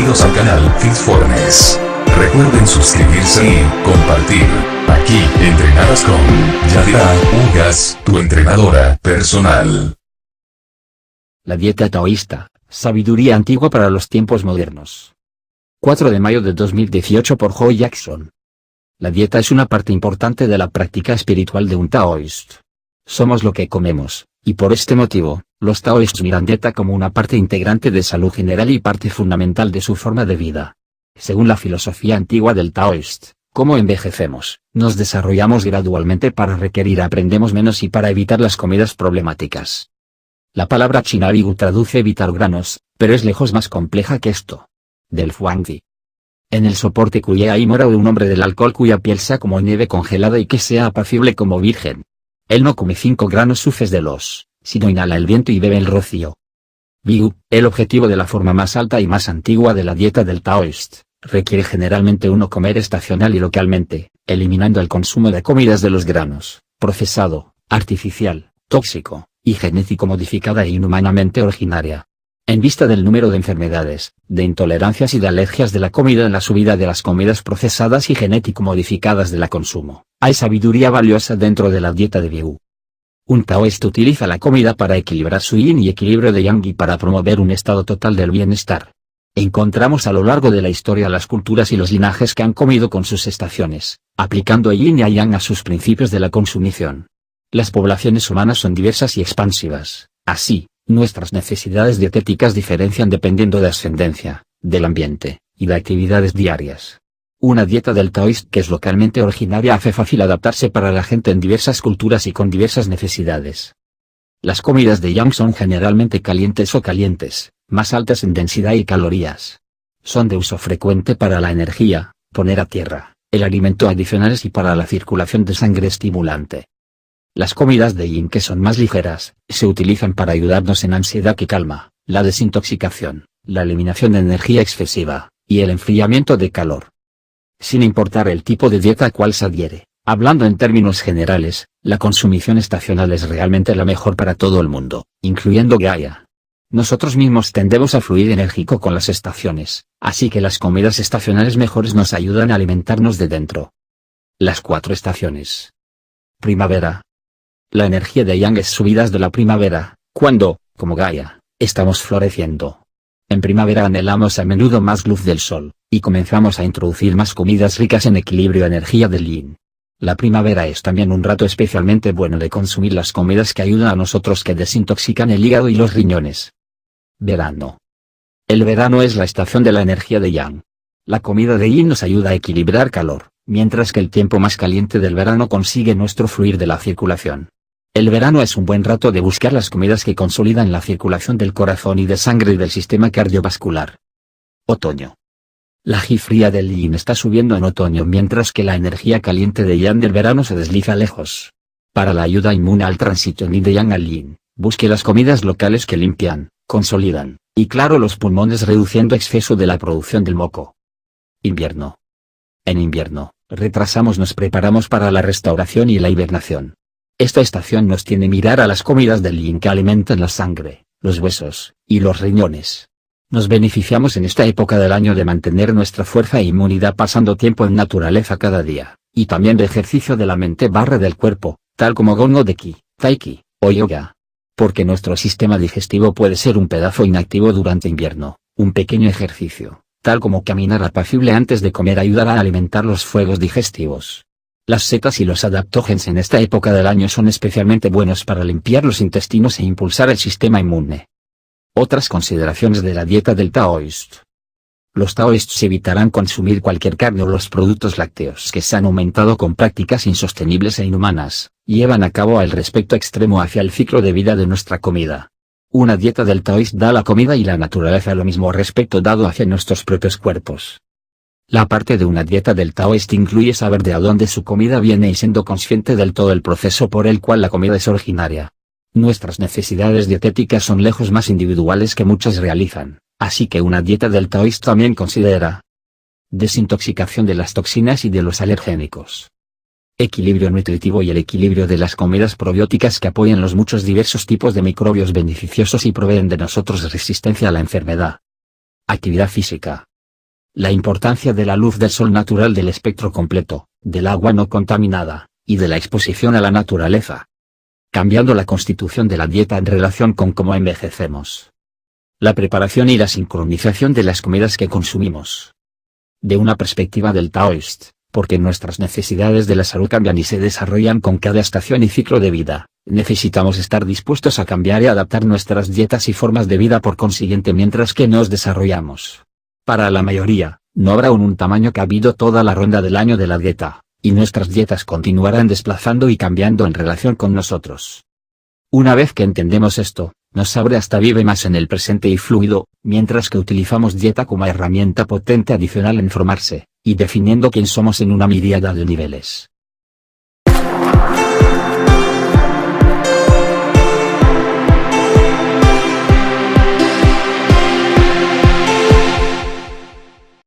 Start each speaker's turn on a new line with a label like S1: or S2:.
S1: Bienvenidos al canal Fitforness. Recuerden suscribirse y compartir. Aquí entrenarás con Yadira Ugas, tu entrenadora personal.
S2: La dieta taoísta, sabiduría antigua para los tiempos modernos. 4 de mayo de 2018 por Joe Jackson. La dieta es una parte importante de la práctica espiritual de un taoísta. Somos lo que comemos, y por este motivo, los taoístas miran dieta como una parte integrante de salud general y parte fundamental de su forma de vida. Según la filosofía antigua del taoísta, como envejecemos, nos desarrollamos gradualmente para requerir aprendemos menos y para evitar las comidas problemáticas. La palabra china bigu traduce evitar granos, pero es lejos más compleja que esto. Del Huangzi. En el soporte cuya hay mora de un hombre del alcohol cuya piel sea como nieve congelada y que sea apacible como virgen. Él no come 5 granos sufes de los, sino inhala el viento y bebe el rocío. Bigu, el objetivo de la forma más alta y más antigua de la dieta del taoísta, requiere generalmente uno comer estacional y localmente, eliminando el consumo de comidas de los granos, procesado, artificial, tóxico, y genético modificada e inhumanamente originaria. En vista del número de enfermedades, de intolerancias y de alergias de la comida en la subida de las comidas procesadas y genético modificadas de la consumo, hay sabiduría valiosa dentro de la dieta de Bigu. Un taoísta utiliza la comida para equilibrar su yin y equilibrio de yang y para promover un estado total del bienestar. Encontramos a lo largo de la historia las culturas y los linajes que han comido con sus estaciones, aplicando yin y yang a sus principios de la consumición. Las poblaciones humanas son diversas y expansivas, así, nuestras necesidades dietéticas diferencian dependiendo de ascendencia, del ambiente, y de actividades diarias. Una dieta del taoísta que es localmente originaria hace fácil adaptarse para la gente en diversas culturas y con diversas necesidades. Las comidas de yang son generalmente calientes o calientes, más altas en densidad y calorías. Son de uso frecuente para la energía, poner a tierra, el alimento adicionales y para la circulación de sangre estimulante. Las comidas de yin que son más ligeras, se utilizan para ayudarnos en ansiedad y calma, la desintoxicación, la eliminación de energía excesiva, y el enfriamiento de calor. Sin importar el tipo de dieta a cual se adhiere, hablando en términos generales, la consumición estacional es realmente la mejor para todo el mundo, incluyendo Gaia. Nosotros mismos tendemos a fluir enérgico con las estaciones, así que las comidas estacionales mejores nos ayudan a alimentarnos de dentro. Las 4 estaciones. Primavera. La energía de yang es subidas de la primavera, cuando, como Gaia, estamos floreciendo. En primavera anhelamos a menudo más luz del sol, y comenzamos a introducir más comidas ricas en equilibrio energía del yin. La primavera es también un rato especialmente bueno de consumir las comidas que ayudan a nosotros que desintoxican el hígado y los riñones. Verano. El verano es la estación de la energía de yang. La comida de yin nos ayuda a equilibrar calor, mientras que el tiempo más caliente del verano consigue nuestro fluir de la circulación. El verano es un buen rato de buscar las comidas que consolidan la circulación del corazón y de sangre y del sistema cardiovascular. Otoño. La ji fría del yin está subiendo en otoño mientras que la energía caliente de yang del verano se desliza lejos. Para la ayuda inmune al tránsito yin de yang al yin, busque las comidas locales que limpian, consolidan, y claro los pulmones reduciendo exceso de la producción del moco. Invierno. En invierno, nos preparamos para la restauración y la hibernación. Esta estación nos tiene mirar a las comidas del yin que alimentan la sangre, los huesos, y los riñones. Nos beneficiamos en esta época del año de mantener nuestra fuerza e inmunidad pasando tiempo en naturaleza cada día, y también de ejercicio de la mente / del cuerpo, tal como Gongo de Ki, Tai Chi, o Yoga. Porque nuestro sistema digestivo puede ser un pedazo inactivo durante invierno, un pequeño ejercicio, tal como caminar apacible antes de comer ayudará a alimentar los fuegos digestivos. Las setas y los adaptógenos en esta época del año son especialmente buenos para limpiar los intestinos e impulsar el sistema inmune. Otras consideraciones de la dieta del taoísta. Los taoístas evitarán consumir cualquier carne o los productos lácteos que se han aumentado con prácticas insostenibles e inhumanas, llevan a cabo el respeto extremo hacia el ciclo de vida de nuestra comida. Una dieta del taoísta da a la comida y la naturaleza lo mismo respeto dado hacia nuestros propios cuerpos. La parte de una dieta del taoísta incluye saber de dónde su comida viene y siendo consciente del todo el proceso por el cual la comida es originaria. Nuestras necesidades dietéticas son lejos más individuales que muchas realizan, así que una dieta del taoísta también considera desintoxicación de las toxinas y de los alergénicos. Equilibrio nutritivo y el equilibrio de las comidas probióticas que apoyan los muchos diversos tipos de microbios beneficiosos y proveen de nosotros resistencia a la enfermedad. Actividad física. la importancia de la luz del sol natural, del espectro completo, del agua no contaminada, y de la exposición a la naturaleza. Cambiando la constitución de la dieta en relación con cómo envejecemos. La preparación y la sincronización de las comidas que consumimos. De una perspectiva del Taoist, porque nuestras necesidades de la salud cambian y se desarrollan con cada estación y ciclo de vida, necesitamos estar dispuestos a cambiar y adaptar nuestras dietas y formas de vida por consiguiente mientras que nos desarrollamos. Para la mayoría, no habrá un tamaño cabido toda la ronda del año de la dieta, y nuestras dietas continuarán desplazando y cambiando en relación con nosotros. Una vez que entendemos esto, nos abre hasta vive más en el presente y fluido, mientras que utilizamos dieta como herramienta potente adicional en formarse, y definiendo quién somos en una miríada de niveles.